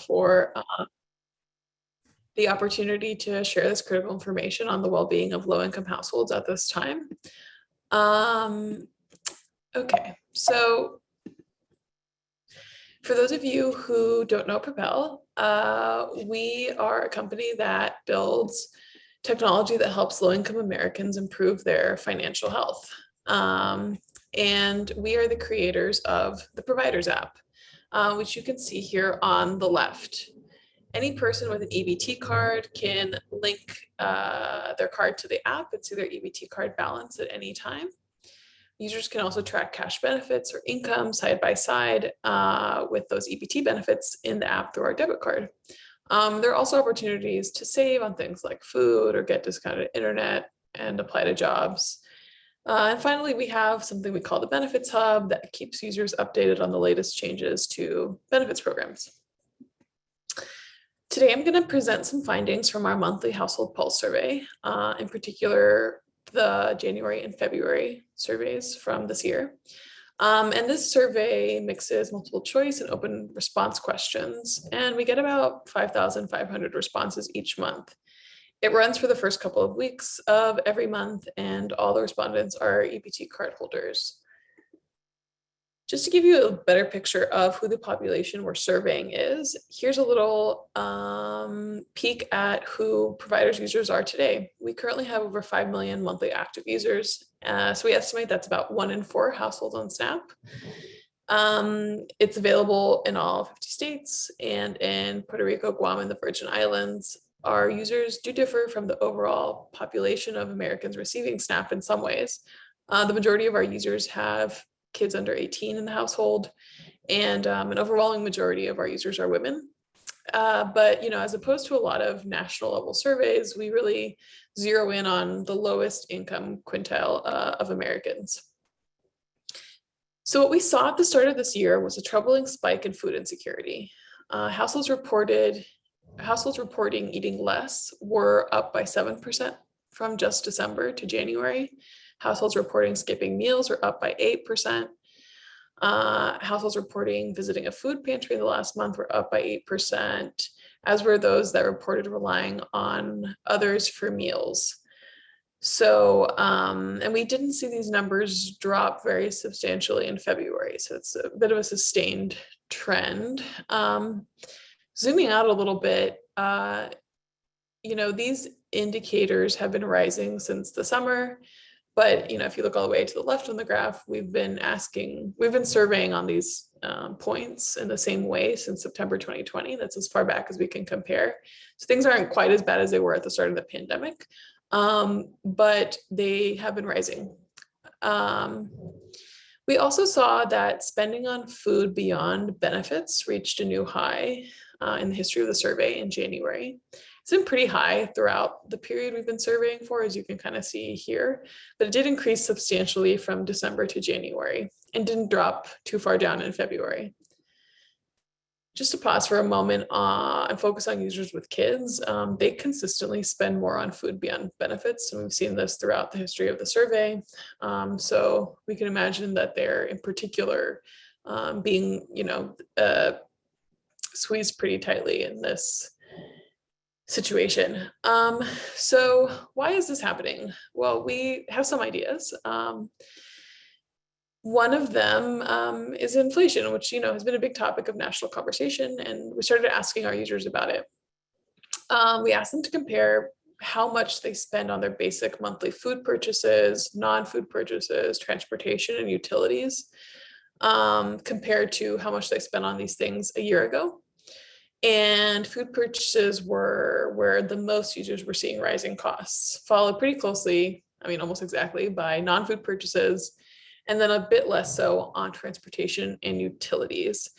for the opportunity to share this critical information on the well-being of low-income households at this time. Okay, so for those of you who don't know Propel, we are a company that builds technology that helps low-income Americans improve their financial health. And we are the creators of the Providers app, which you can see here on the left. Any person with an EBT card can link their card to the app and see their EBT card balance at any time. Users can also track cash benefits or income side by side with those EBT benefits in the app through our debit card. There are also opportunities to save on things like food or get discounted internet and apply to jobs. And finally, we have something we call the Benefits Hub that keeps users updated on the latest changes to benefits programs. Today, I'm going to present some findings from our monthly household pulse survey, in particular, the January and February surveys from this year. And this survey mixes multiple choice and open response questions, and we get about 5,500 responses each month. It runs for the first couple of weeks of every month, and all the respondents are EBT card holders. Just to give you a better picture of who the population we're surveying is, here's a little peek at who Providers users are today. We currently have over 5 million monthly active users. So we estimate that's about 1 in 4 households on Snap. It's available in all 50 states and in Puerto Rico, Guam, and the Virgin Islands. Our users do differ from the overall population of Americans receiving Snap in some ways. The majority of our users have kids under 18 in the household, and an overwhelming majority of our users are women. But as opposed to a lot of national level surveys, we really zero in on the lowest income quintile of Americans. So what we saw at the start of this year was a troubling spike in food insecurity. Households reporting eating less were up by 7% from just December to January. Households reporting skipping meals were up by 8%. Households reporting visiting a food pantry in the last month were up by 8%, as were those that reported relying on others for meals. So, and we didn't see these numbers drop very substantially in February. So it's a bit of a sustained trend. Zooming out a little bit, these indicators have been rising since the summer. But if you look all the way to the left on the graph, we've been surveying on these points in the same way since September 2020. That's as far back as we can compare. So things aren't quite as bad as they were at the start of the pandemic, but they have been rising. We also saw that spending on food beyond benefits reached a new high in the history of the survey in January. It's been pretty high throughout the period we've been surveying for, as you can kind of see here, but it did increase substantially from December to January and didn't drop too far down in February. Just to pause for a moment and focus on users with kids, they consistently spend more on food beyond benefits, and we've seen this throughout the history of the survey. So we can imagine that they're in particular being, squeezed pretty tightly in this situation. So why is this happening? Well, we have some ideas. One of them is inflation, which has been a big topic of national conversation, and we started asking our users about it. We asked them to compare how much they spend on their basic monthly food purchases, non-food purchases, transportation, and utilities, compared to how much they spent on these things a year ago. And food purchases were where the most users were seeing rising costs, followed pretty closely, almost exactly, by non-food purchases, and then a bit less so on transportation and utilities.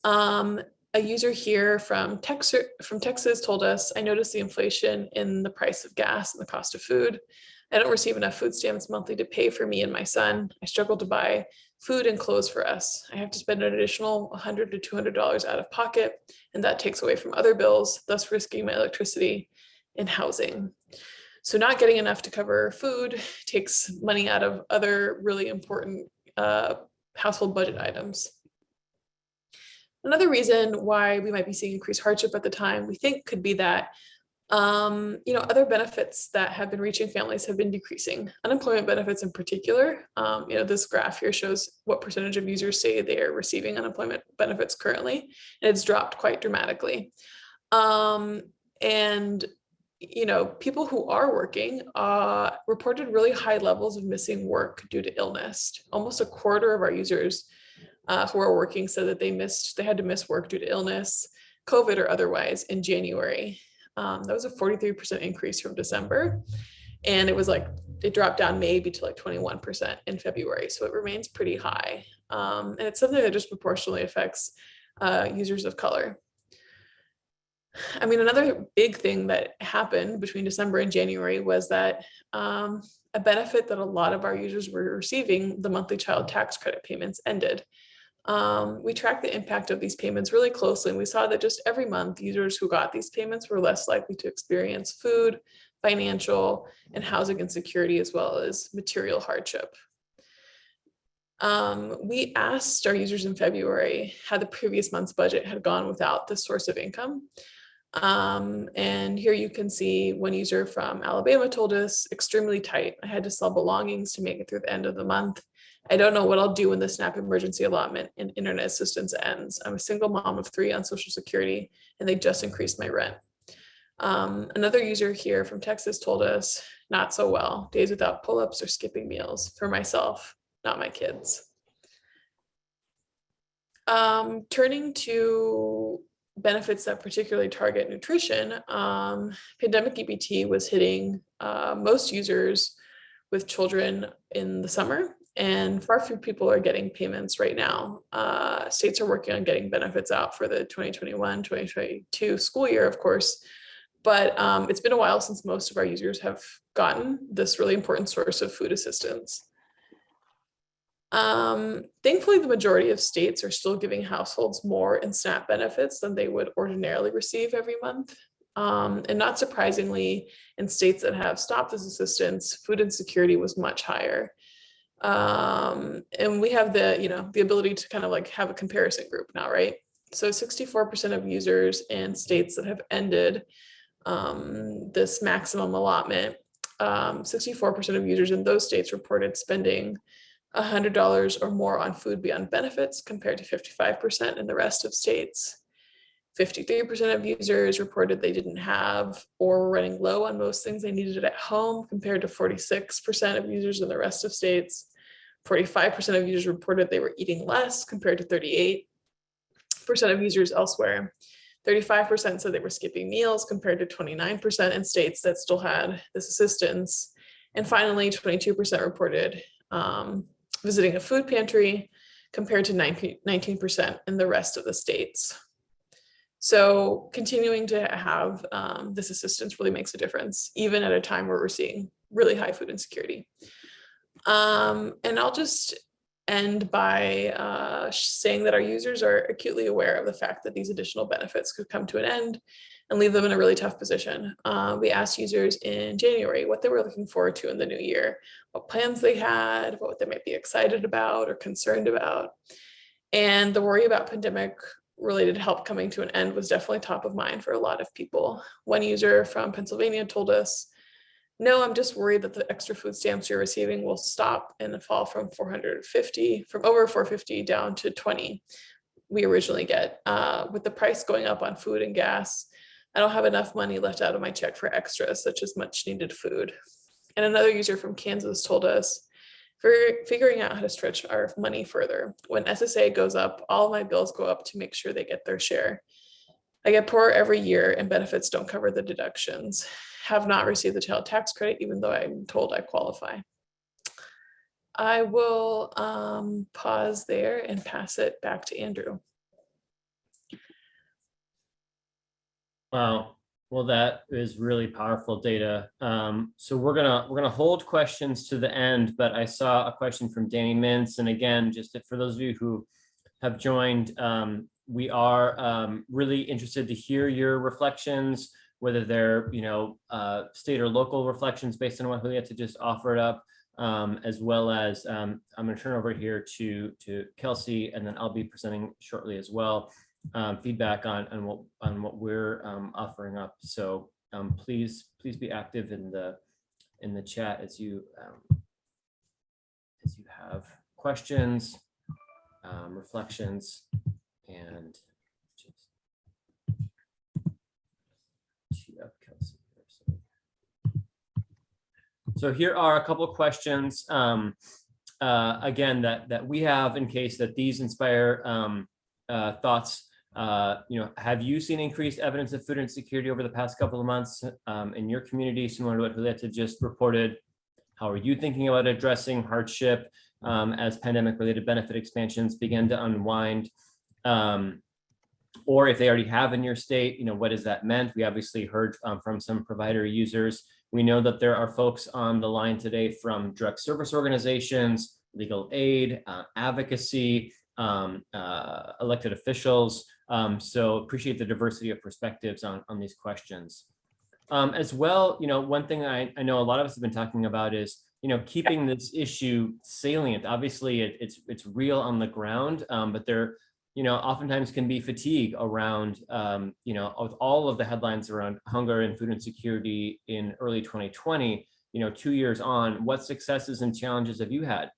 A user here from Texas told us, "I noticed the inflation in the price of gas and the cost of food. I don't receive enough food stamps monthly to pay for me and my son. I struggle to buy food and clothes for us. I have to spend an additional $100 to $200 out of pocket, and that takes away from other bills, thus risking my electricity and housing." So not getting enough to cover food takes money out of other really important household budget items. Another reason why we might be seeing increased hardship at the time, we think could be that other benefits that have been reaching families have been decreasing. Unemployment benefits in particular, this graph here shows what percentage of users say they are receiving unemployment benefits currently, and it's dropped quite dramatically. And people who are working reported really high levels of missing work due to illness. Almost a quarter of our users who are working said that they had to miss work due to illness, COVID or otherwise, in January. That was a 43% increase from December. And it dropped down maybe to 21% in February. So it remains pretty high. And it's something that disproportionately affects users of color. I mean, another big thing that happened between December and January was that a benefit that a lot of our users were receiving, the monthly child tax credit payments, ended. We tracked the impact of these payments really closely, and we saw that just every month, users who got these payments were less likely to experience food, financial, and housing insecurity, as well as material hardship. We asked our users in February how the previous month's budget had gone without this source of income. And here you can see one user from Alabama told us, extremely tight. I had to sell belongings to make it through the end of the month. I don't know what I'll do when the SNAP emergency allotment and internet assistance ends. I'm a single mom of 3 on Social Security, and they just increased my rent. Another user here from Texas told us, not so well, days without pull-ups or skipping meals for myself, not my kids. Turning to benefits that particularly target nutrition, pandemic EBT was hitting most users with children in the summer, and far few people are getting payments right now. States are working on getting benefits out for the 2021-2022 school year, of course, but it's been a while since most of our users have gotten this really important source of food assistance. Thankfully, the majority of states are still giving households more in SNAP benefits than they would ordinarily receive every month. And not surprisingly, in states that have stopped this assistance, food insecurity was much higher. And we have the ability to kind of have a comparison group now, right? So 64% of users in states that have ended this maximum allotment, 64% of users in those states reported spending $100 or more on food beyond benefits, compared to 55% in the rest of states. 53% of users reported they didn't have or were running low on most things they needed at home, compared to 46% of users in the rest of states. 45% of users reported they were eating less, compared to 38% of users elsewhere. 35% said they were skipping meals, compared to 29% in states that still had this assistance. And finally, 22% reported visiting a food pantry, compared to 19% in the rest of the states. So continuing to have this assistance really makes a difference, even at a time where we're seeing really high food insecurity. And I'll just end by saying that our users are acutely aware of the fact that these additional benefits could come to an end and leave them in a really tough position. We asked users in January what they were looking forward to in the new year, what plans they had, what they might be excited about or concerned about. And the worry about pandemic-related help coming to an end was definitely top of mind for a lot of people. One user from Pennsylvania told us, "No, I'm just worried that the extra food stamps you're receiving will stop and fall from over 450 down to 20 we originally get. With the price going up on food and gas, I don't have enough money left out of my check for extras, such as much needed food." And another user from Kansas told us, "For figuring out how to stretch our money further. When SSA goes up, all my bills go up to make sure they get their share. I get poorer every year and benefits don't cover the deductions. Have not received the child tax credit, even though I'm told I qualify." I will pause there and pass it back to Andrew. Wow. Well, that is really powerful data. So we're gonna hold questions to the end, but I saw a question from Danny Mintz, and again, just for those of you who have joined, we are really interested to hear your reflections, whether they're state or local reflections based on what Julieta just offered up, as well as I'm going to turn over here to Kelsey, and then I'll be presenting shortly as well. feedback on what we're offering up. So please be active in the chat as you have questions, reflections, and just tee up Kelsey here. So here are a couple of questions again that we have in case that these inspire thoughts. Have you seen increased evidence of food insecurity over the past couple of months in your community, similar to what Julieta just reported? How are you thinking about addressing hardship as pandemic-related benefit expansions begin to unwind? Or if they already have in your state, what has that meant? We obviously heard from some provider users. We know that there are folks on the line today from direct service organizations, legal aid, advocacy, elected officials. So appreciate the diversity of perspectives on these questions. As well, one thing I know a lot of us have been talking about is, keeping this issue salient. Obviously, it's real on the ground, but there, oftentimes can be fatigue around, with all of the headlines around hunger and food insecurity in early 2020. 2 years on, what successes and challenges have you had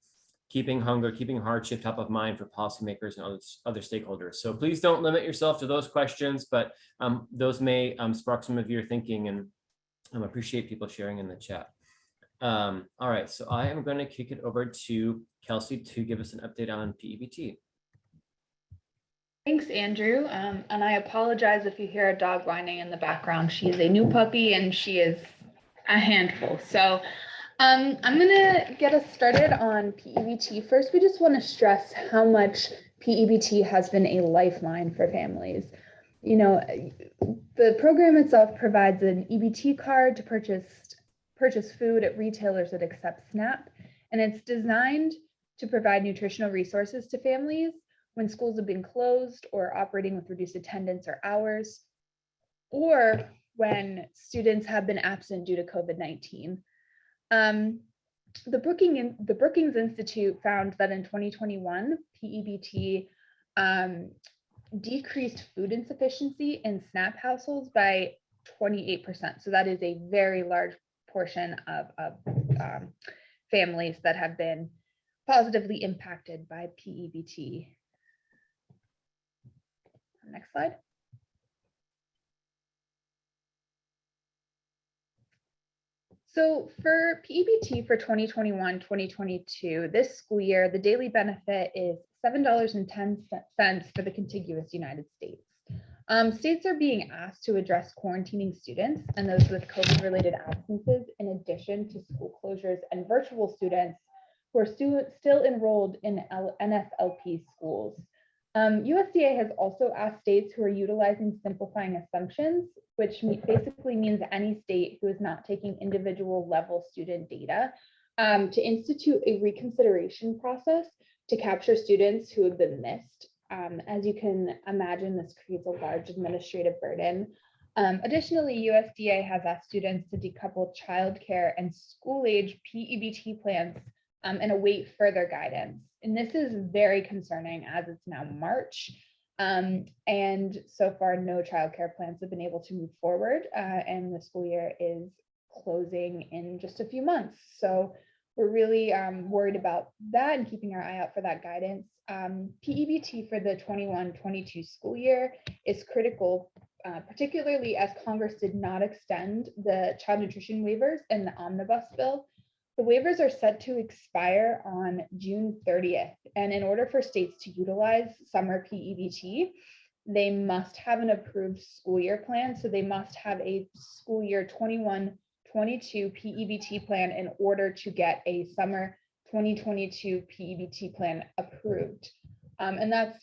keeping hunger, keeping hardship top of mind for policymakers and other stakeholders? So please don't limit yourself to those questions, but those may spark some of your thinking, and I appreciate people sharing in the chat. All right, so I am going to kick it over to Kelsey to give us an update on PEBT. Thanks, Andrew. And I apologize if you hear a dog whining in the background. She is a new puppy and she is a handful. So I'm going to get us started on PEBT. First, we just want to stress how much PEBT has been a lifeline for families. The program itself provides an EBT card to purchase food at retailers that accept SNAP, and it's designed to provide nutritional resources to families when schools have been closed or operating with reduced attendance or hours, or when students have been absent due to COVID-19. The Brookings Institute found that in 2021, PEBT decreased food insufficiency in SNAP households by 28%. So that is a very large portion of families that have been positively impacted by PEBT. Next slide. So for PEBT for 2021-2022, this school year, the daily benefit is $7.10 for the contiguous United States. States are being asked to address quarantining students and those with COVID-related absences, in addition to school closures and virtual students who are still enrolled in NFLP schools. USDA has also asked states who are utilizing simplifying assumptions, which basically means any state who is not taking individual level student data, to institute a reconsideration process to capture students who have been missed. As you can imagine, this creates a large administrative burden. Additionally, USDA has asked students to decouple childcare and school-age PEBT plans and await further guidance. And this is very concerning as it's now March. And so far, no childcare plans have been able to move forward, and the school year is closing in just a few months. So we're really worried about that and keeping our eye out for that guidance. PEBT for the 21-22 school year is critical, particularly as Congress did not extend the child nutrition waivers in the omnibus bill. The waivers are set to expire on June 30th, and in order for states to utilize summer PEBT, they must have an approved school year plan. So they must have a school year 21-22 PEBT plan in order to get a summer 2022 PEBT plan approved. And that's,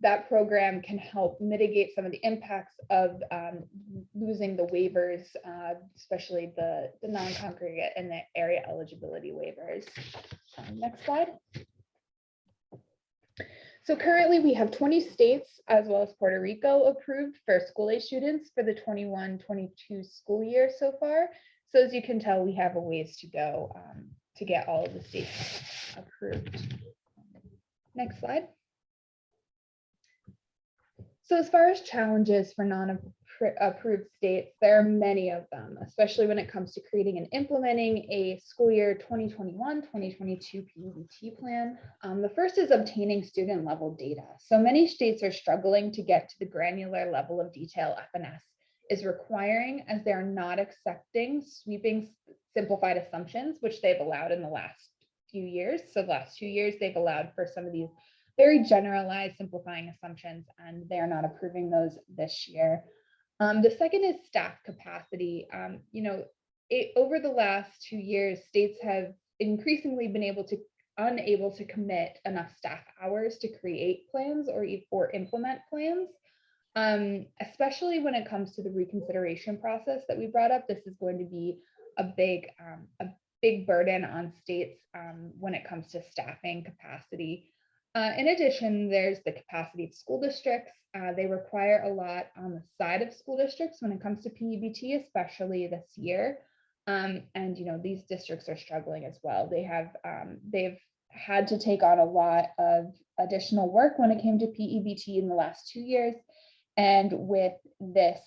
that program can help mitigate some of the impacts of losing the waivers, especially the non-congregate and the area eligibility waivers. Next slide. So currently we have 20 states as well as Puerto Rico approved for school-age students for the 21-22 school year so far. So as you can tell, we have a ways to go to get all of the states approved. Next slide. So as far as challenges for non-approved states, there are many of them, especially when it comes to creating and implementing a school year 2021-2022 PEBT plan. The first is obtaining student level data. So many states are struggling to get to the granular level of detail FNS is requiring, as they are not accepting sweeping simplified assumptions, which they've allowed in the last few years. So the last 2 years, they've allowed for some of these very generalized simplifying assumptions, and they're not approving those this year. The second is staff capacity. Over the last 2 years, states have increasingly been unable to commit enough staff hours to create plans or implement plans. Especially when it comes to the reconsideration process that we brought up. This is going to be a big burden on states when it comes to staffing capacity. In addition, there's the capacity of school districts. They require a lot on the side of school districts when it comes to PEBT, especially this year. And these districts are struggling as well. They've had to take on a lot of additional work when it came to PEBT in the last 2 years. And with this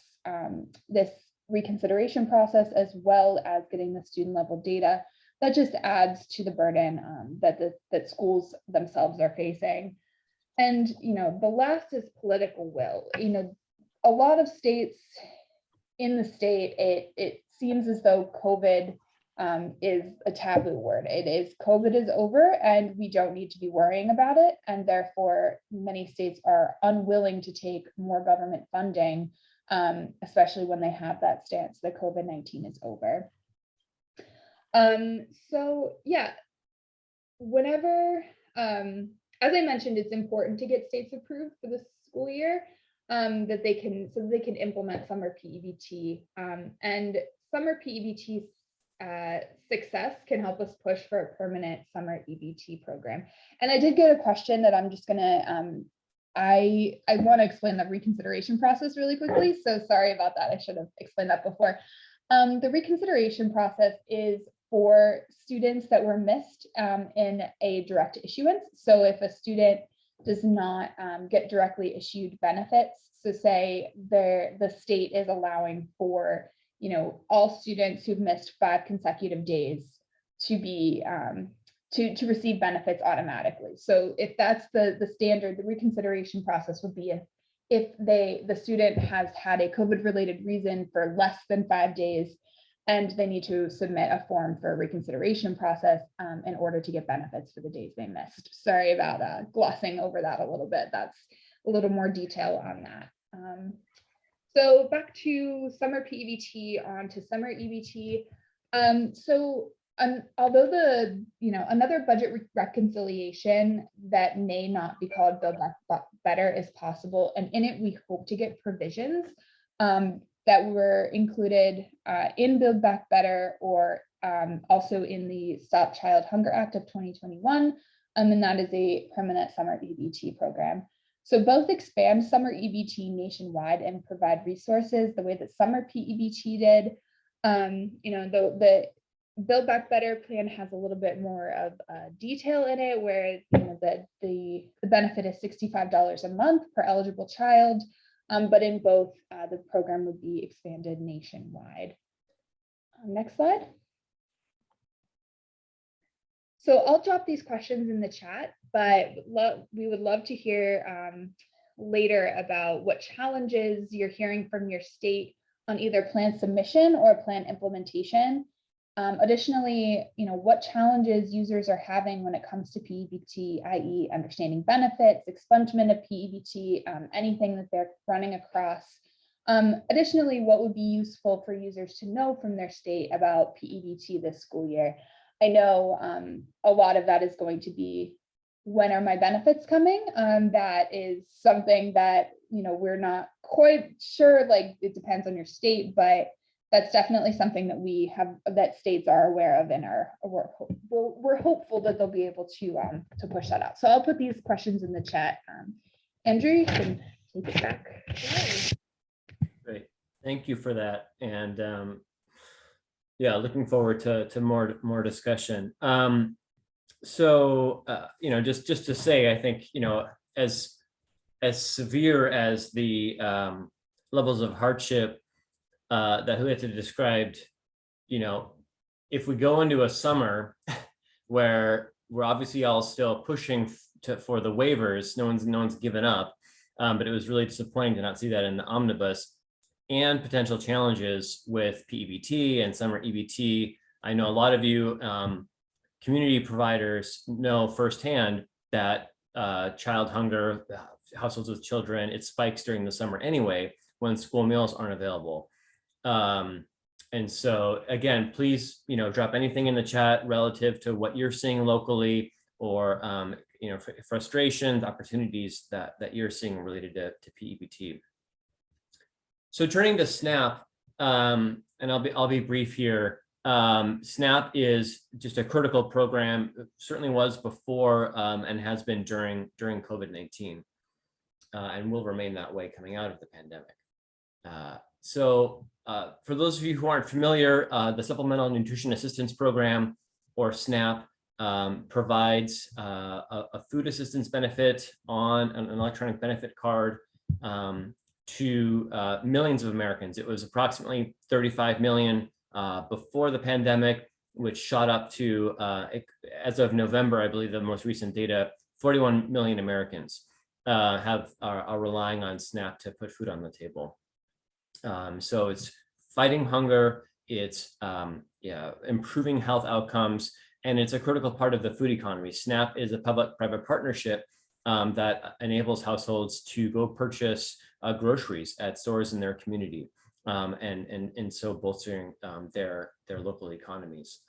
reconsideration process, as well as getting the student level data, that just adds to the burden that schools themselves are facing. And the last is political will. A lot of states in the state, it seems as though COVID is a taboo word. COVID is over and we don't need to be worrying about it. And therefore, many states are unwilling to take more government funding, especially when they have that stance that COVID-19 is over. So yeah, whenever, as I mentioned, it's important to get states approved for the school year, so that they can implement summer PEBT, and summer PEBT success can help us push for a permanent summer EBT program. And I did get a question that I'm just gonna, I want to explain the reconsideration process really quickly. So sorry about that. I should have explained that before. The reconsideration process is for students that were missed in a direct issuance. So if a student does not get directly issued benefits, so say the state is allowing for all students who've missed 5 consecutive days to be to receive benefits automatically. So if that's the standard, the reconsideration process would be if the student has had a COVID-related reason for less than 5 days, and they need to submit a form for a reconsideration process in order to get benefits for the days they missed. Sorry about glossing over that a little bit. That's a little more detail on that. So back to summer PEBT, on to summer EBT. Although another budget reconciliation that may not be called Build Back Better is possible, and in it we hope to get provisions that were included in Build Back Better, or also in the Stop Child Hunger Act of 2021, and that is a permanent summer EBT program. So both expand summer EBT nationwide and provide resources the way that summer PEBT did. The Build Back Better plan has a little bit more of detail in it, where the benefit is $65 a month per eligible child, but in both, the program would be expanded nationwide. Next slide. So I'll drop these questions in the chat, but we would love to hear later about what challenges you're hearing from your state on either plan submission or plan implementation. Additionally, what challenges users are having when it comes to PEBT, i.e. understanding benefits, expungement of PEBT, anything that they're running across. Additionally, what would be useful for users to know from their state about PEBT this school year? I know a lot of that is going to be, when are my benefits coming? That is something that, we're not quite sure, like it depends on your state, but that's definitely something that we have, that states are aware of, and we're hopeful that they'll be able to push that out. So I'll put these questions in the chat. Andrew, you can take it back. Great, thank you for that. And yeah, looking forward to more discussion. So just to say, I think as as severe as the levels of hardship that Julieta described, if we go into a summer where we're obviously all still pushing for the waivers, no one's given up, but it was really disappointing to not see that in the omnibus, and potential challenges with PEBT and summer EBT. I know a lot of you community providers know firsthand that child hunger, households with children, it spikes during the summer anyway when school meals aren't available. And so again, please, drop anything in the chat relative to what you're seeing locally, or frustrations, opportunities that you're seeing related to PEBT. So turning to SNAP, and I'll be brief here. SNAP is just a critical program. It certainly was before and has been during COVID-19, and will remain that way coming out of the pandemic. So for those of you who aren't familiar, the Supplemental Nutrition Assistance Program, or SNAP, provides a food assistance benefit on an electronic benefit card to millions of Americans. It was approximately 35 million before the pandemic, which shot up to, as of November, I believe the most recent data, 41 million Americans are relying on SNAP to put food on the table. So it's fighting hunger, it's improving health outcomes, and it's a critical part of the food economy. SNAP is a public-private partnership that enables households to go purchase groceries at stores in their community, and so bolstering their local economies.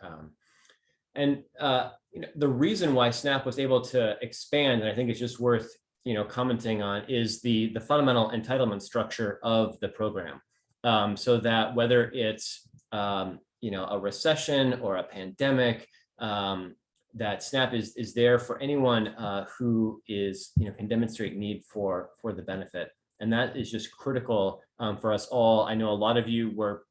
The reason why SNAP was able to expand, and I think it's just worth commenting on, is the fundamental entitlement structure of the program, so that whether it's a recession or a pandemic, that SNAP is there for anyone who can demonstrate need for the benefit. And that is just critical for us all. I know a lot of you were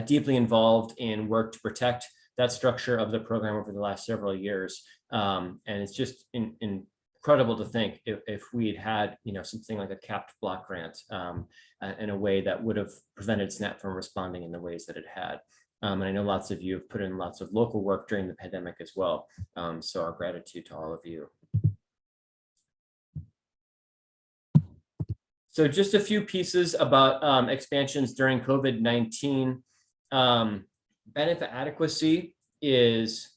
deeply involved in work to protect that structure of the program over the last several years. And it's just incredible to think if we'd had something like a capped block grant in a way that would have prevented SNAP from responding in the ways that it had. And I know lots of you have put in lots of local work during the pandemic as well. So our gratitude to all of you. So just a few pieces about expansions during COVID-19. Benefit adequacy is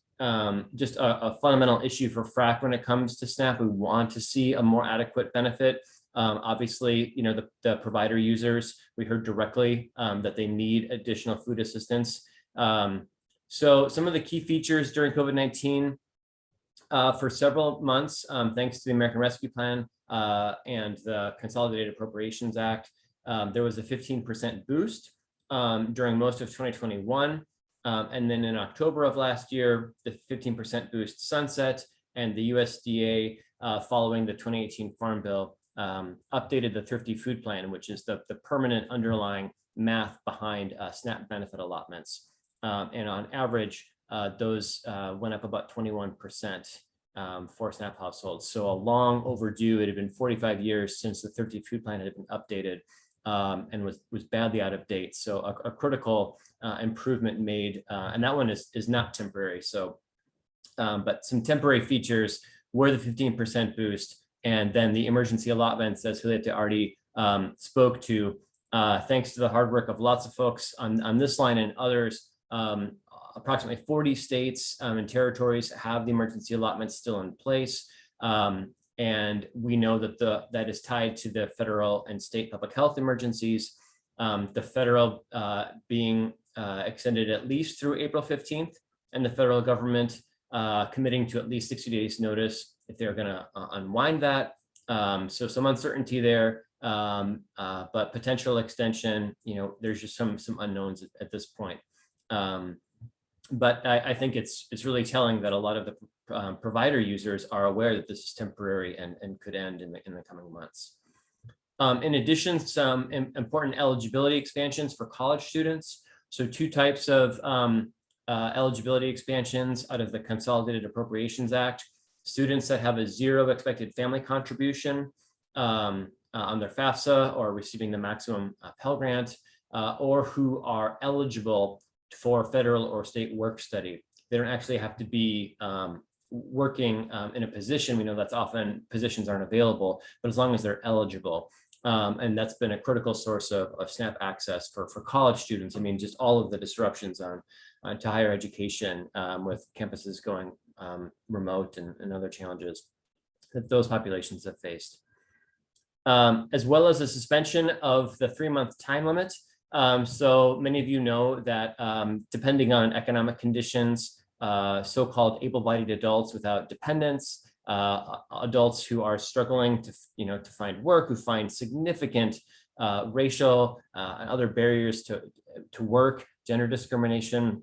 just a fundamental issue for FRAC when it comes to SNAP. We want to see a more adequate benefit. Obviously, the provider users, we heard directly that they need additional food assistance. So some of the key features during COVID-19 for several months, thanks to the American Rescue Plan and the Consolidated Appropriations Act, there was a 15% boost during most of 2021. And then in October of last year, the 15% boost sunset, and the USDA, following the 2018 Farm Bill, updated the Thrifty Food Plan, which is the permanent underlying math behind SNAP benefit allotments. And on average, those went up about 21% for SNAP households. So a long overdue. It had been 45 years since the Thrifty Food Plan had been updated, and was badly out of date. So a critical improvement made, and that one is not temporary. So, but some temporary features were the 15% boost, and then the emergency allotments, as Julieta already spoke to, thanks to the hard work of lots of folks on this line and others. Approximately 40 states and territories have the emergency allotments still in place. And we know that that is tied to the federal and state public health emergencies. The federal being extended at least through April 15th, and the federal government committing to at least 60 days notice if they're going to unwind that. So some uncertainty there, but potential extension, there's just some unknowns at this point. But I think it's really telling that a lot of the provider users are aware that this is temporary and could end in the coming months. In addition, some important eligibility expansions for college students. So two types of eligibility expansions out of the Consolidated Appropriations Act. Students that have a zero expected family contribution on their FAFSA or receiving the maximum Pell Grant, or who are eligible for federal or state work study. They don't actually have to be working in a position. We know that's often positions aren't available, but as long as they're eligible. And that's been a critical source of SNAP access for college students. I mean, just all of the disruptions on to higher education with campuses going remote and other challenges that those populations have faced. As well as the suspension of the 3-month time limit. So many of you know that depending on economic conditions, so-called able-bodied adults without dependents, adults who are struggling to find work, who find significant racial and other barriers to work, gender discrimination,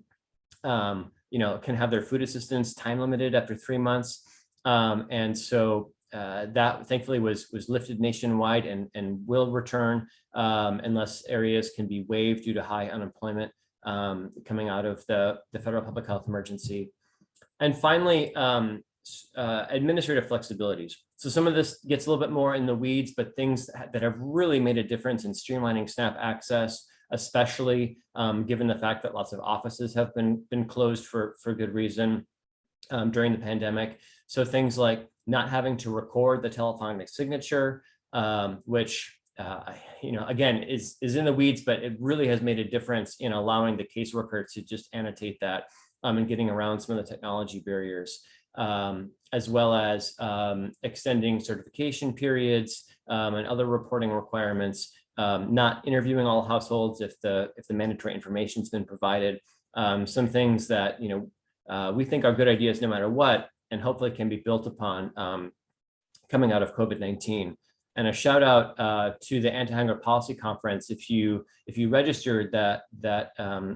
can have their food assistance time limited after 3 months. And so that thankfully was lifted nationwide and will return unless areas can be waived due to high unemployment coming out of the federal public health emergency. And finally, administrative flexibilities. So some of this gets a little bit more in the weeds, but things that have really made a difference in streamlining SNAP access, especially given the fact that lots of offices have been closed for good reason during the pandemic. So things like not having to record the telephonic signature, which again is in the weeds, but it really has made a difference in allowing the caseworker to just annotate that and getting around some of the technology barriers, as well as extending certification periods and other reporting requirements, not interviewing all households if the mandatory information has been provided. Some things that we think are good ideas no matter what, and hopefully can be built upon coming out of COVID-19. And a shout out to the Anti-Hunger Policy Conference. If you registered, that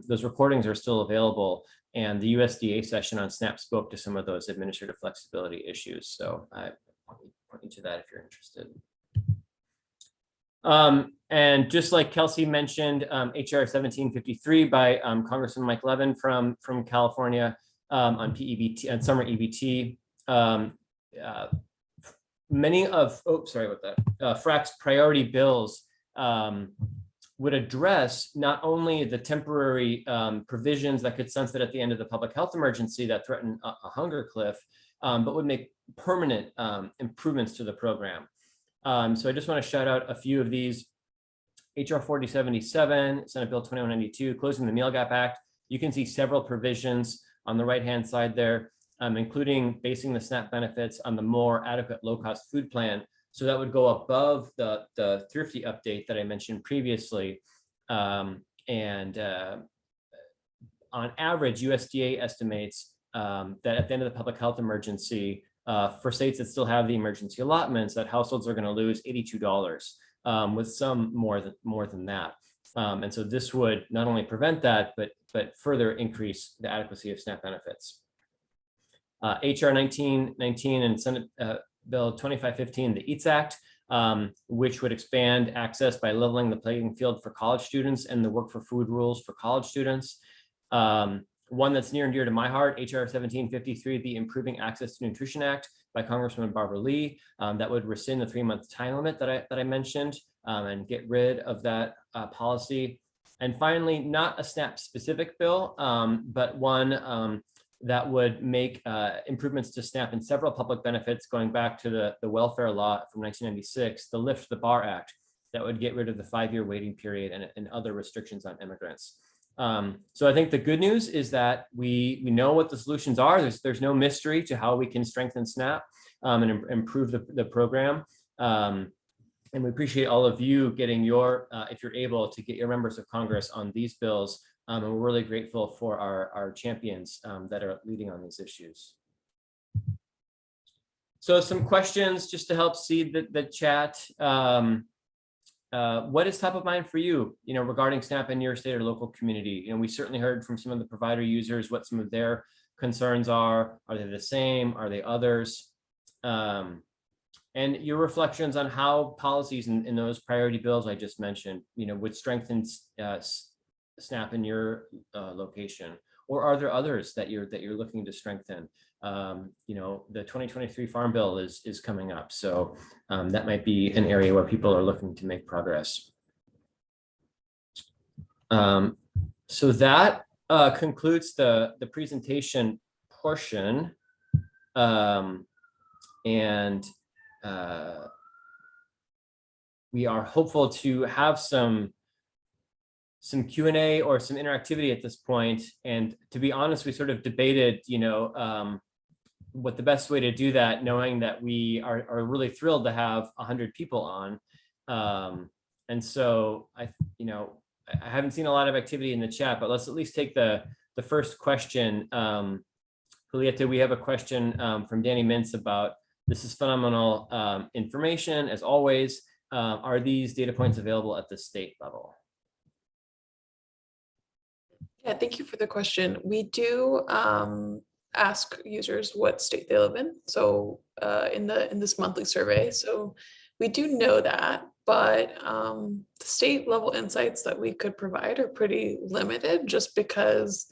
those recordings are still available, and the USDA session on SNAP spoke to some of those administrative flexibility issues. So I point you to that if you're interested. And just like Kelsey mentioned, HR 1753 by Congressman Mike Levin from California on PEBT and summer EBT. Many of FRAC's priority bills would address not only the temporary provisions that could sunset at the end of the public health emergency that threaten a hunger cliff, but would make permanent improvements to the program. So I just want to shout out a few of these. HR 4077, Senate Bill 2192, closing the Meal Gap Act. You can see several provisions on the right-hand side there, including basing the SNAP benefits on the more adequate low-cost food plan. So that would go above the thrifty update that I mentioned previously. On average, USDA estimates that at the end of the public health emergency, for states that still have the emergency allotments, that households are going to lose $82, with some more than that. And so this would not only prevent that, but further increase the adequacy of SNAP benefits. HR 1919 and Senate Bill 2515, the EATS Act, which would expand access by leveling the playing field for college students and the work for food rules for college students. One that's near and dear to my heart, HR 1753, the Improving Access to Nutrition Act by Congresswoman Barbara Lee, that would rescind the 3-month time limit that I mentioned and get rid of that policy. And finally, not a SNAP specific bill, but one that would make improvements to SNAP in several public benefits going back to the welfare law from 1996, the Lift the Bar Act, that would get rid of the 5-year waiting period and other restrictions on immigrants. So I think the good news is that we know what the solutions are. There's no mystery to how we can strengthen SNAP and improve the program. And we appreciate all of you getting your, if you're able to get your members of Congress on these bills. And we're really grateful for our champions that are leading on these issues. So some questions just to help seed the chat. What is top of mind for you, regarding SNAP in your state or local community? We certainly heard from some of the provider users what some of their concerns are. Are they the same? Are they others? And your reflections on how policies in those priority bills I just mentioned, would strengthen SNAP in your location, or are there others that you're looking to strengthen? You know, the 2023 Farm Bill is coming up, so that might be an area where people are looking to make progress. So that concludes the presentation portion, and we are hopeful to have some Q&A or some interactivity at this point. And to be honest, we sort of debated, you know, what the best way to do that, knowing that we are really thrilled to have 100 people on. And so you know, I haven't seen a lot of activity in the chat, but let's at least take the first question. Julieta, we have a question from Danny Mintz about, this is phenomenal information as always. Are these data points available at the state level? Yeah, thank you for the question. We do ask users what state they live in. So in this monthly survey, so we do know that, but the state level insights that we could provide are pretty limited, just because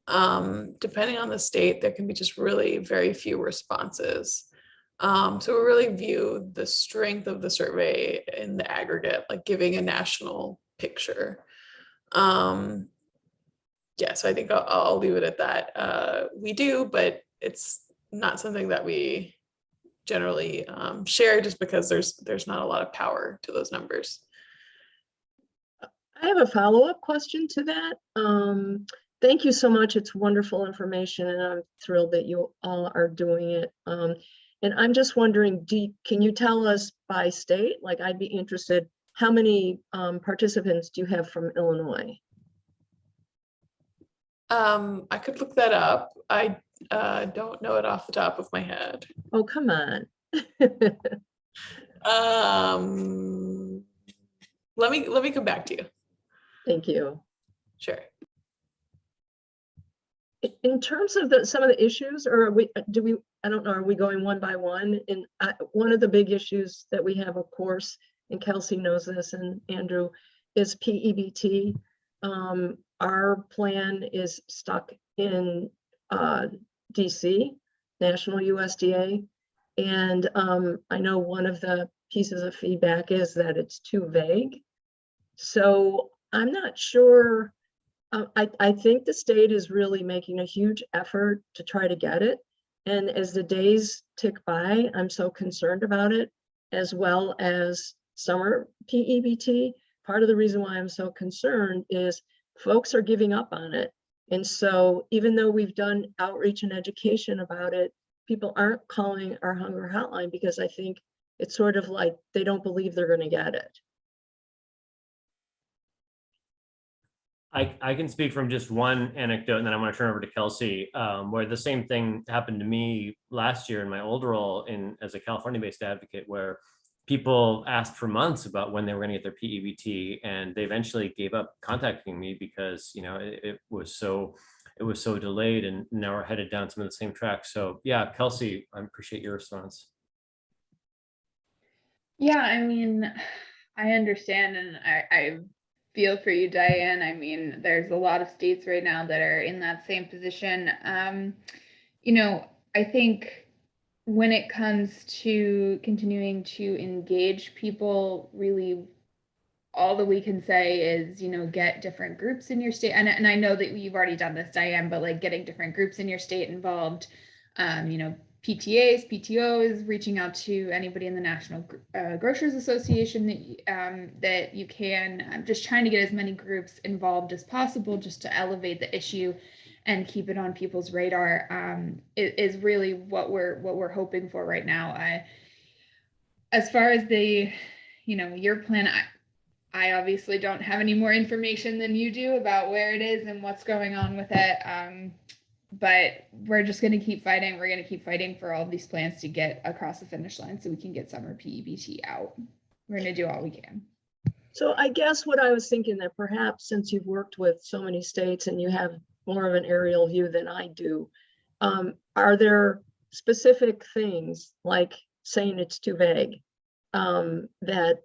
depending on the state, there can be just really very few responses. So we really view the strength of the survey in the aggregate, like giving a national picture. Yeah, so I think I'll leave it at that. We do, but it's not something that we generally share, just because there's not a lot of power to those numbers. I have a follow-up question to that. Thank you so much. It's wonderful information, and I'm thrilled that you all are doing it. And I'm just wondering, can you tell us by state? Like, I'd be interested, how many participants do you have from Illinois? I could look that up. I don't know it off the top of my head. Oh, come on. Let me come back to you. Thank you. Sure. In terms of some of the issues, or I don't know, are we going one by one? And one of the big issues that we have, of course, and Kelsey knows this, and Andrew, is PEBT. Our plan is stuck in DC, National USDA. And I know one of the pieces of feedback is that it's too vague. So I'm not sure. I think the state is really making a huge effort to try to get it. And as the days tick by, I'm so concerned about it, as well as summer PEBT. Part of the reason why I'm so concerned is folks are giving up on it. And so even though we've done outreach and education about it, people aren't calling our hunger hotline, because I think it's sort of like they don't believe they're going to get it. I can speak from just one anecdote, and then I want to turn over to Kelsey, where the same thing happened to me last year in my old role as a California-based advocate, where people asked for months about when they were going to get their PEBT, and they eventually gave up contacting me because, you know, it was so delayed, and now we're headed down some of the same tracks. So yeah, Kelsey, I appreciate your response. Yeah, I mean, I understand, and I feel for you, Diane. I mean, there's a lot of states right now that are in that same position. You know, I think when it comes to continuing to engage people, really all that we can say is, you know, get different groups in your state. And I know that you've already done this, Diane, but like getting different groups in your state involved, you know, PTAs, PTOs, reaching out to anybody in the National Grocers Association that you can, just trying to get as many groups involved as possible, just to elevate the issue and keep it on people's radar, is really what we're hoping for right now. As far as the, you know, your plan, I obviously don't have any more information than you do about where it is and what's going on with it. But we're just going to keep fighting. We're going to keep fighting for all of these plans to get across the finish line so we can get summer PEBT out. We're going to do all we can. So I guess what I was thinking, that perhaps since you've worked with so many states and you have more of an aerial view than I do, are there specific things, like saying it's too vague, that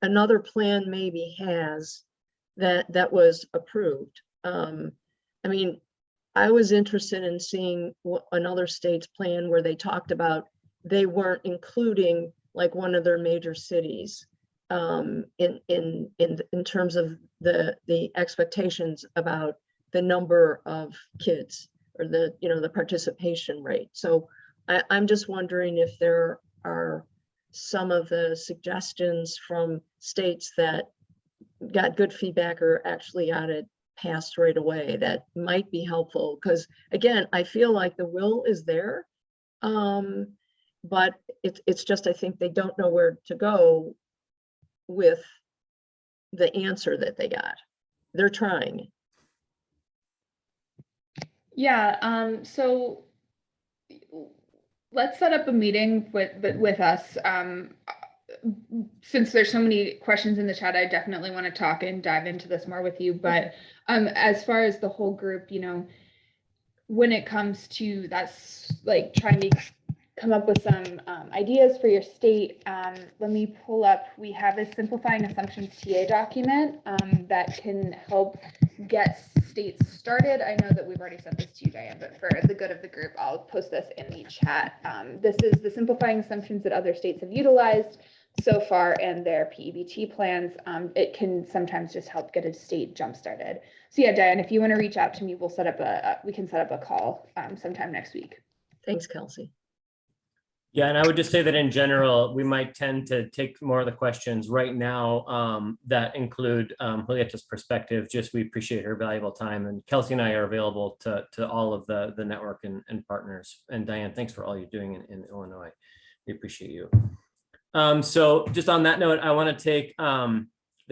another plan maybe has that was approved? I mean, I was interested in seeing what another state's plan where they talked about they weren't including like one of their major cities in terms of the expectations about the number of kids or the participation rate. So I'm just wondering if there are some of the suggestions from states that got good feedback or actually got it passed right away that might be helpful. Because again, I feel like the will is there, but it's just, I think they don't know where to go with the answer that they got. They're trying. Yeah, so let's set up a meeting with us. Since there's so many questions in the chat, I definitely want to talk and dive into this more with you. But as far as the whole group, when it comes to that's like trying to come up with some ideas for your state, let me pull up, we have a simplifying assumptions TA document that can help get states started. I know that we've already sent this to you, Diane, but for the good of the group, I'll post this in the chat. This is the simplifying assumptions that other states have utilized so far in their PEBT plans. It can sometimes just help get a state jump started. So yeah, Diane, if you want to reach out to me, we'll set up we can set up a call sometime next week. Thanks, Kelsey. Yeah, and I would just say that in general, we might tend to take more of the questions right now that include Julieta's perspective. Just we appreciate her valuable time, and Kelsey and I are available to all of the network and partners. And Diane, thanks for all you're doing in Illinois. We appreciate you. So just on that note, I want to take the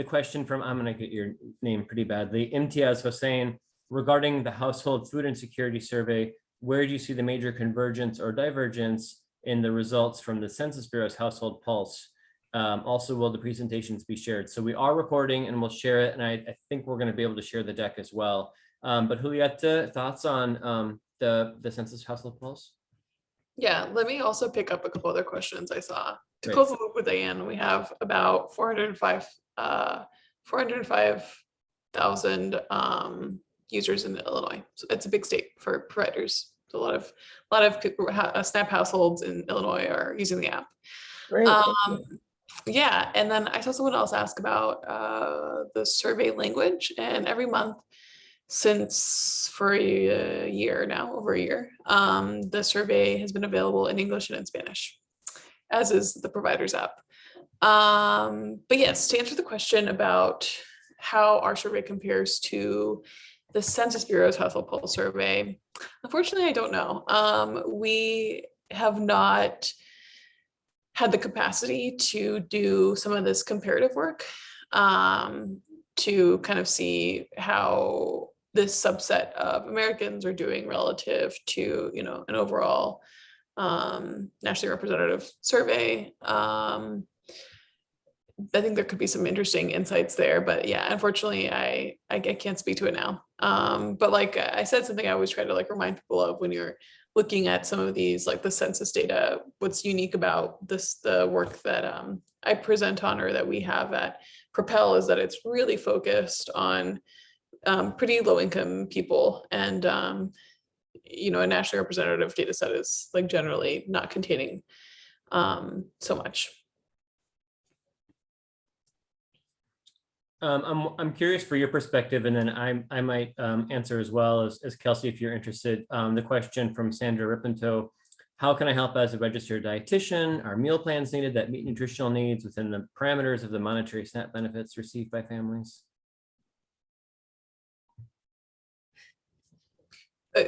question from, I'm going to get your name pretty badly, Imtiaz Hossein, regarding the household food insecurity survey. Where do you see the major convergence or divergence in the results from the Census Bureau's Household Pulse? Also, will the presentations be shared? So we are recording and we'll share it. And I think we're going to be able to share the deck as well. But Julieta, thoughts on the Census Household Pulse? Yeah, let me also pick up a couple other questions I saw. To Great. close the loop with Diane, we have about 405,000 users in Illinois. So it's a big state for providers. So a lot of people, SNAP households in Illinois are using the app. Great. Yeah, and then I saw someone else ask about the survey language, and every month since for a year now, over a year, the survey has been available in English and in Spanish, as is the providers app. But yes, to answer the question about how our survey compares to the Census Bureau's Household Pulse survey, unfortunately, I don't know. We have not had the capacity to do some of this comparative work to kind of see how this subset of Americans are doing relative to, an overall nationally representative survey. I think there could be some interesting insights there, but yeah, unfortunately, I can't speak to it now. But like I said, something I always try to remind people of when you're looking at some of these, like the census data, what's unique about the work that I present on or that we have at Propel is that it's really focused on pretty low income people, and a nationally representative data set is generally not containing so much. I'm curious for your perspective, and then I might answer as well as Kelsey, if you're interested. The question from Sandra Ripinto: how can I help as a registered dietitian? Are meal plans needed that meet nutritional needs within the parameters of the monetary SNAP benefits received by families?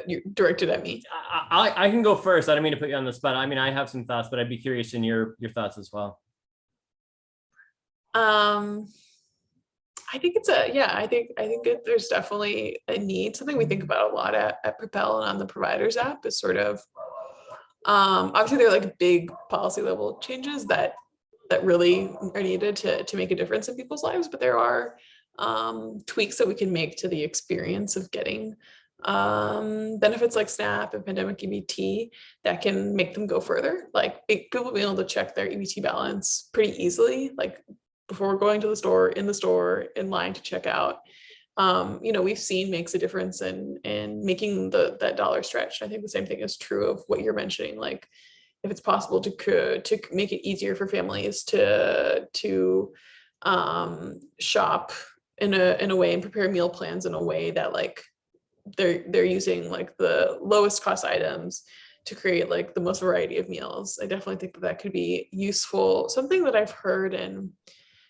You're directed at me. I can go first. I don't mean to put you on the spot. I mean, I have some thoughts, but I'd be curious in your thoughts as well. I think there's definitely a need. Something we think about a lot at Propel and on the providers app is sort of, obviously there are big policy level changes that really are needed to make a difference in people's lives, but there are tweaks that we can make to the experience of getting benefits like SNAP and pandemic EBT that can make them go further. People being able to check their EBT balance pretty easily, before going to the store, in line to check out, we've seen makes a difference in making that dollar stretch. I think the same thing is true of what you're mentioning. Like, if it's possible to make it easier for families to shop in a way and prepare meal plans in a way that like they're using like the lowest cost items to create like the most variety of meals. I definitely think that could be useful. Something that I've heard, and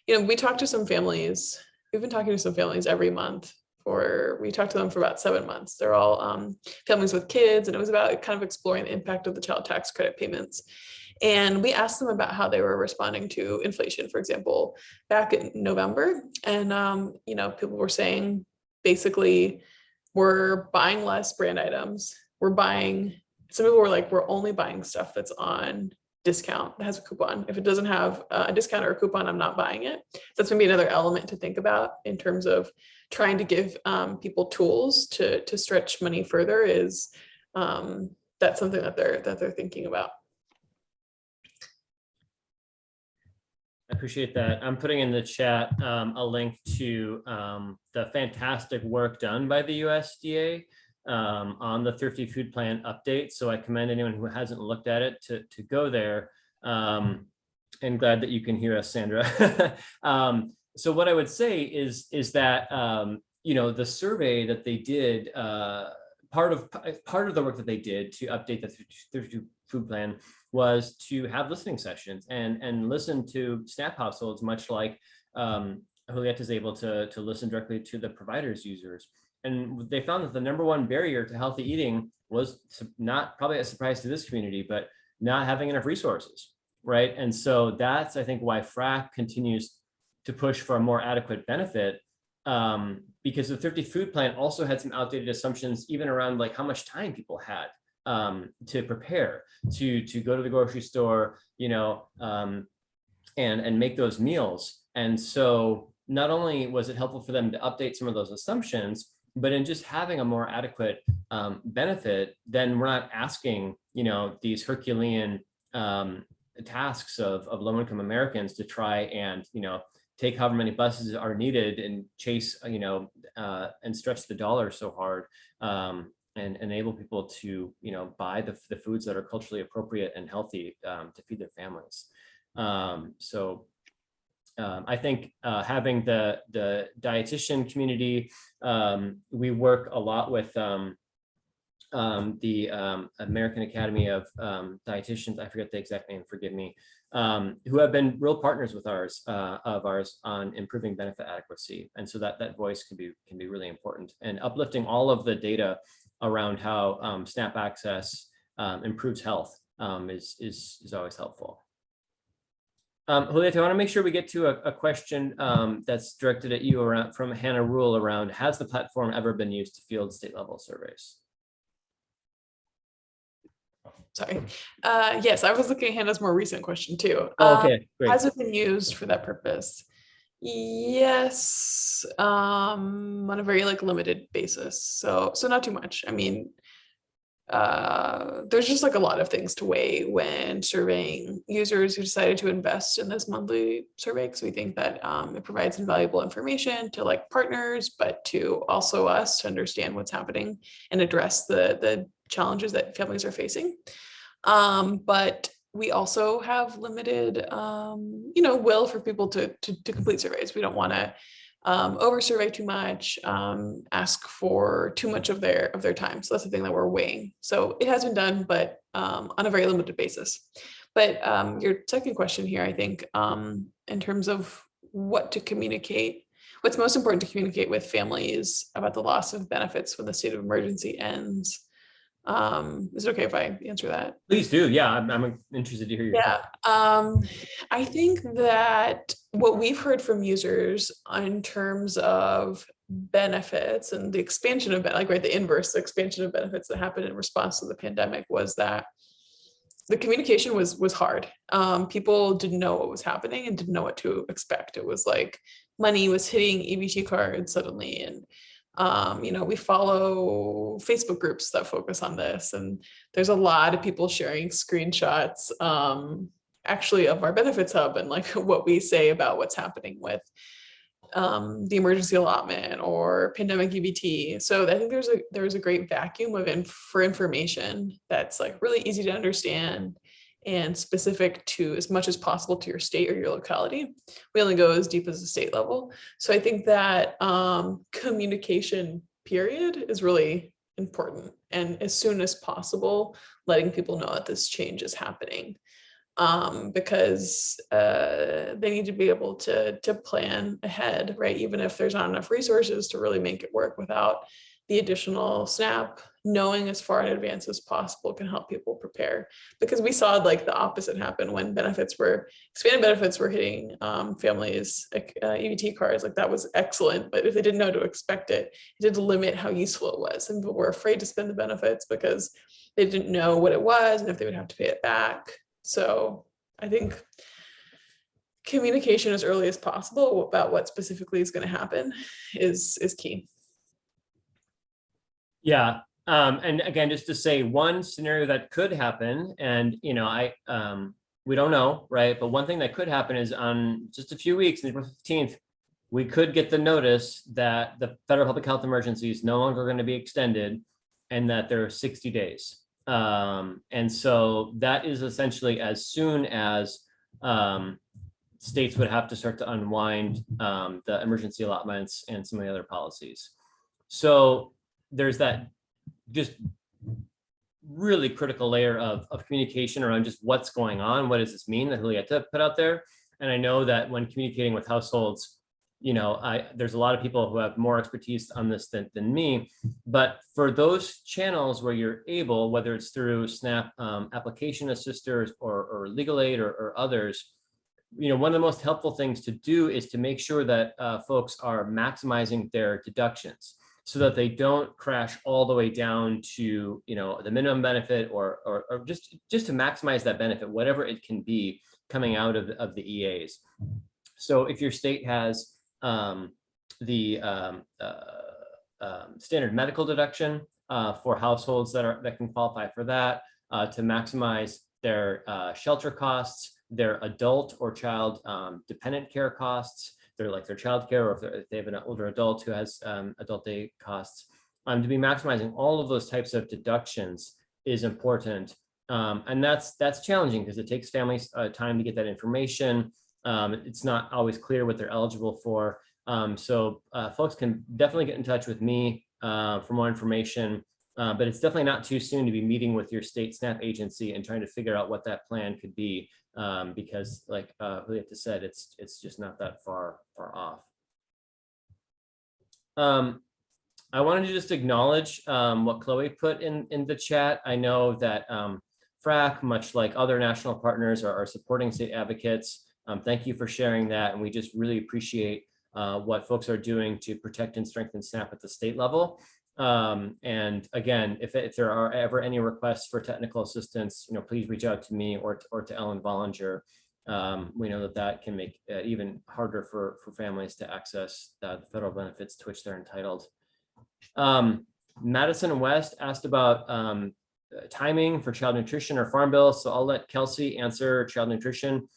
we talk to some families. We've been talking to some families every month. We talked to them for about 7 months. They're all families with kids, and it was about kind of exploring the impact of the child tax credit payments. And we asked them about how they were responding to inflation, for example, back in November. And people were saying basically, we're buying less brand items. Some people were like, we're only buying stuff that's on discount, that has a coupon. If it doesn't have a discount or a coupon, I'm not buying it. That's maybe another element to think about in terms of trying to give people tools to stretch money further. Is that's something that they're thinking about. I appreciate that. I'm putting in the chat a link to the fantastic work done by the USDA on the Thrifty Food Plan update. So I commend anyone who hasn't looked at it to go there. And glad that you can hear us, Sandra. So what I would say is that the survey that they did, part of the work that they did to update the Thrifty Food Plan was to have listening sessions and listen to SNAP households, much like Juliette is able to listen directly to the provider's users. And they found that the number one barrier to healthy eating was not probably a surprise to this community, but not having enough resources, right? And so that's, I think, why FRAC continues to push for a more adequate benefit, because the Thrifty Food Plan also had some outdated assumptions, even around like how much time people had to prepare, to go to the grocery store, and make those meals. And so not only was it helpful for them to update some of those assumptions, but in just having a more adequate benefit, then we're not asking, these Herculean tasks of low-income Americans to try and, take however many buses are needed and chase, and stretch the dollar so hard, and enable people to, buy the foods that are culturally appropriate and healthy to feed their families. I think having the dietitian community, we work a lot with the American Academy of Dietitians, I forget the exact name, forgive me, who have been real partners with ours on improving benefit adequacy. And so that voice can be really important, and uplifting all of the data around how SNAP access improves health is always helpful. Juliette, I want to make sure we get to a question that's directed at you from Hannah Rule around, has the platform ever been used to field state level surveys? Sorry. Yes, I was looking at Hannah's more recent question too. Oh, okay, great. Has it been used for that purpose? Yes, on a very limited basis. So not too much. I mean, there's just a lot of things to weigh when surveying users who decided to invest in this monthly survey, because we think that it provides invaluable information to partners, but to also us to understand what's happening and address the challenges that families are facing. But we also have limited, will for people to complete surveys. We don't want to over survey too much, ask for too much of their time. So that's the thing that we're weighing. So it has been done, but on a very limited basis. But your second question here, I think, in terms of what to communicate, what's most important to communicate with families about the loss of benefits when the state of emergency ends. Is it okay if I answer that? Please do. Yeah, I'm interested to hear your I think that what we've heard from users in terms of benefits and the expansion of the inverse expansion of benefits that happened in response to the pandemic was that the communication was hard. People didn't know what was happening and didn't know what to expect. It was like money was hitting EBT cards suddenly, and we follow Facebook groups that focus on this, and there's a lot of people sharing screenshots actually of our benefits hub and what we say about what's happening with the emergency allotment or pandemic EBT. So I think there's a great vacuum for information that's like really easy to understand and specific to as much as possible to your state or your locality. We only go as deep as the state level. So I think that communication period is really important, and as soon as possible, letting people know that this change is happening, because they need to be able to plan ahead, right? Even if there's not enough resources to really make it work without the additional SNAP, knowing as far in advance as possible can help people prepare. Because we saw like the opposite happen when expanded benefits were hitting families, EBT cards, like that was excellent. But if they didn't know to expect it, it did limit how useful it was. And people were afraid to spend the benefits because they didn't know what it was and if they would have to pay it back. So I think communication as early as possible about what specifically is going to happen is key. Yeah. And again, just to say one scenario that could happen, and we don't know, right? But one thing that could happen is on just a few weeks, April 15th, we could get the notice that the federal public health emergency is no longer going to be extended and that there are 60 days. And so that is essentially as soon as states would have to start to unwind the emergency allotments and some of the other policies. So there's that just really critical layer of communication around just what's going on. What does this mean that we had to put out there? And I know that when communicating with households, there's a lot of people who have more expertise on this than me, but for those channels where you're able, whether it's through SNAP application assisters or legal aid or others, one of the most helpful things to do is to make sure that folks are maximizing their deductions so that they don't crash all the way down to, the minimum benefit or just to maximize that benefit, whatever it can be coming out of the EAs. So if your state has the standard medical deduction for households that can qualify for that, to maximize their shelter costs, their adult or child dependent care costs, their child care, or if they have an older adult who has adult day costs, to be maximizing all of those types of deductions is important. And that's challenging because it takes families time to get that information. It's not always clear what they're eligible for. So folks can definitely get in touch with me for more information, but it's definitely not too soon to be meeting with your state SNAP agency and trying to figure out what that plan could be, because like Julieta said, it's just not that far off. I wanted to just acknowledge what Chloe put in the chat. I know that FRAC, much like other national partners, are supporting state advocates. Thank you for sharing that. And we just really appreciate what folks are doing to protect and strengthen SNAP at the state level. And again, if there are ever any requests for technical assistance, please reach out to me or to Ellen Vollinger. We know that can make it even harder for families to access the federal benefits to which they're entitled. Madison West asked about timing for child nutrition or Farm Bill. So I'll let Kelsey answer child nutrition.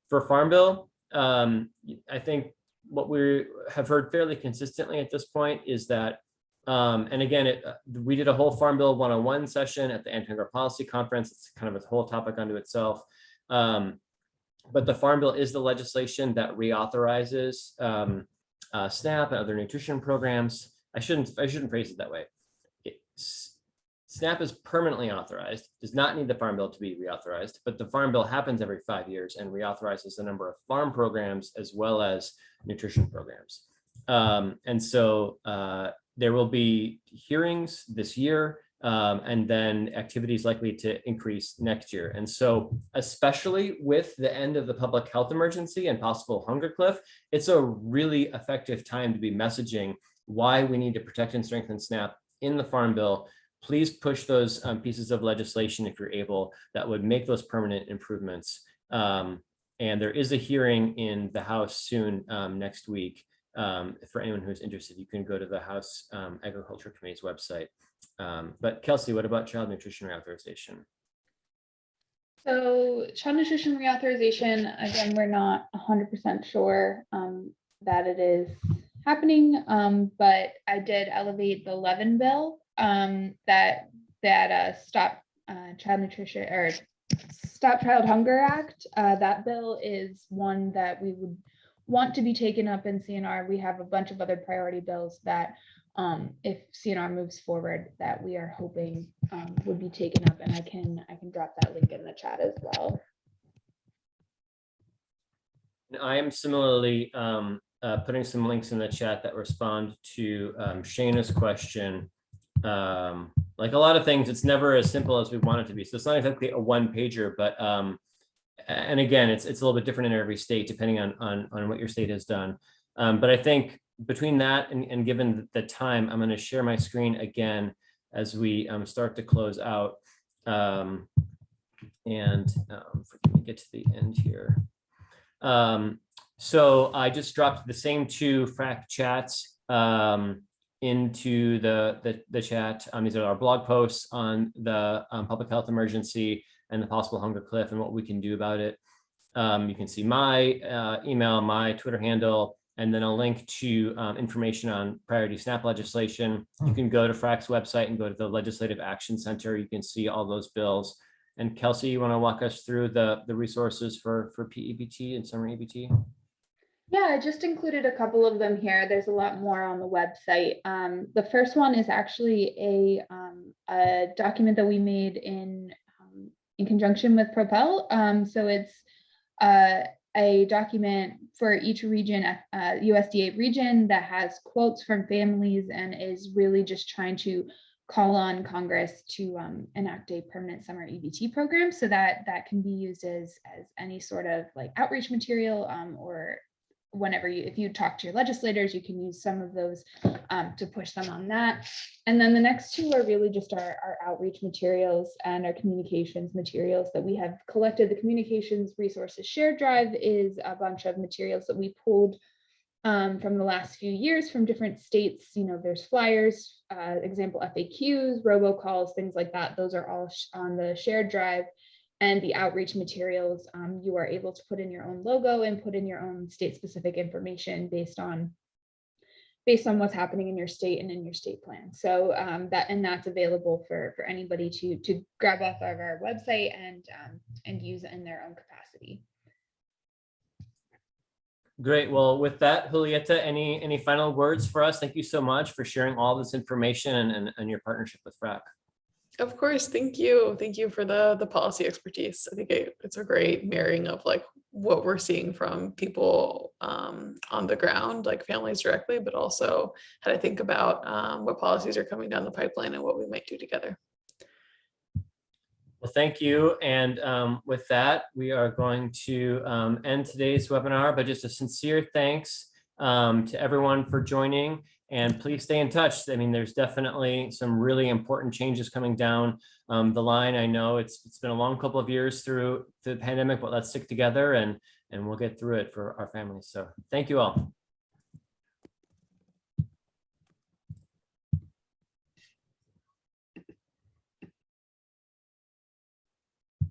For Farm Bill, I think what we have heard fairly consistently at this point is that, and again, we did a whole Farm Bill 101 session at the Anti-Hunger Policy Conference. It's kind of a whole topic unto itself. But the Farm Bill is the legislation that reauthorizes SNAP and other nutrition programs. I shouldn't phrase it that way. SNAP is permanently authorized, does not need the Farm Bill to be reauthorized, but the Farm Bill happens every 5 years and reauthorizes a number of farm programs as well as nutrition programs. And so there will be hearings this year, and then activities likely to increase next year. And so, especially with the end of the public health emergency and possible hunger cliff, it's a really effective time to be messaging why we need to protect and strengthen SNAP in the Farm Bill. Please push those pieces of legislation if you're able, that would make those permanent improvements. And there is a hearing in the House soon next week. For anyone who's interested, you can go to the House Agriculture Committee's website. But Kelsey, what about child nutrition reauthorization? So child nutrition reauthorization, again, we're not 100% sure. it is happening. But I did elevate the Levin bill that Stop Child Nutrition or Stop Child Hunger Act. That bill is one that we would want to be taken up in CNR. We have a bunch of other priority bills that if CNR moves forward, that we are hoping would be taken up, and I can drop that link in the chat as well. I am similarly putting some links in the chat that respond to Shayna's question. Like a lot of things, it's never as simple as we want it to be. So it's not exactly a one pager, but and again, it's a little bit different in every state depending on what your state has done. But I think between that and given the time, I'm going to share my screen again as we start to close out. And if we can get to the end here. So I just dropped the same two FRAC chats into the chat. These are our blog posts on the public health emergency and the possible hunger cliff and what we can do about it. You can see my email, my Twitter handle, and then a link to information on priority SNAP legislation. You can go to FRAC's website and go to the Legislative Action Center. You can see all those bills. And Kelsey, you want to walk us through the resources for PEBT and summer EBT? Yeah, I just included a couple of them here. There's a lot more on the website. The first one is actually a document that we made in conjunction with Propel. So it's a document for each region, USDA region, that has quotes from families and is really just trying to call on Congress to enact a permanent summer EBT program, so that can be used as any sort of like outreach material, or whenever if you talk to your legislators, you can use some of those to push them on that. And then the next two are really just our outreach materials and our communications materials that we have collected. The communications resources shared drive is a bunch of materials that we pulled from the last few years from different states. You know, there's flyers, example FAQs, robocalls, things like that. Those are all on the shared drive. And the outreach materials, you are able to put in your own logo and put in your own state-specific information based on what's happening in your state and in your state plan. So that's available for anybody to grab off of our website and use it in their own capacity. Great. Well, with that, Julieta, any final words for us? Thank you so much for sharing all this information and your partnership with FRAC. Of course, thank you. Thank you for the policy expertise. I think it's a great marrying of like what we're seeing from people on the ground, like families directly, but also how to think about what policies are coming down the pipeline and what we might do together. Well, thank you. And with that, we are going to end today's webinar, but just a sincere thanks to everyone for joining. And please stay in touch. I mean, there's definitely some really important changes coming down the line. I know it's been a long couple of years through the pandemic, but let's stick together and we'll get through it for our families. So thank you all.